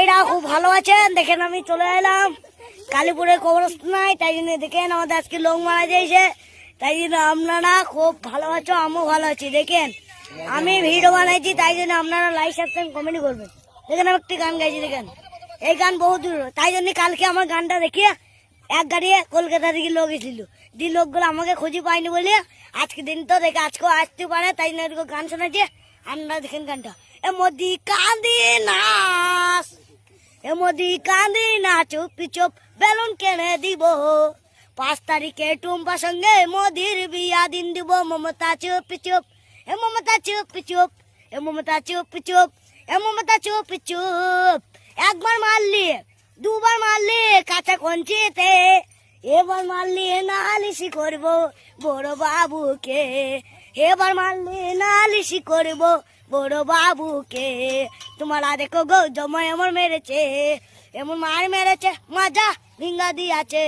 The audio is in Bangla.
ভাইরা খুব ভালো আছেন। দেখেন আমি চলে এলাম কালীপুরের কবরস্থানায়, তাই জন্য দেখেন আমাদের আজকে লোক মারা দিয়েছে, তাই জন্য আপনারা খুব ভালো আছো, আমিও ভালো আছি। দেখেন আমি ভিডিও বানাইছি, তাই জন্য আপনারা লাইক সাবস্ক্রাইব কমেন্ট করবেন। দেখেন আমি একটি গান গাইছি, দেখেন এই গান বহু দূর, তাই জন্য কালকে আমার গানটা দেখিয়ে এক গাড়ি কলকাতা থেকে লোক এসেছিল, যে লোকগুলো আমাকে খুঁজে পাইনি বলে আজকে দিন তো দেখে আজকেও আসতে পারে, তাই জন্য গান শোনাচ্ছে। আপনারা দেখেন গানটা, এ মোদি কাঁদি নাচ, এ মোদি কাঁদি না, চুপি চুপ বেলুন কেড়ে দিব, 5 তারিখে টুম্পা সঙ্গে মোদির বিয়া দিন দিব। মমতা চুপি চুপ, এ মমতা চুপি চুপ, এ মমতা চুপি চুপ, এ মমতা চুপি চুপ। একবার মারলি, দুবার মারলি কাঁচা কঞ্চিতে, এবার মারলি নালিশি করব বড় বাবুকে, এবার মারলি নালিশি করব বড় বাবুকে। তোমার দেখো গো জমা এমন মেরেছে, এমন মার মেরেছে, মাজা ভিঙ্গা দিয়াছে।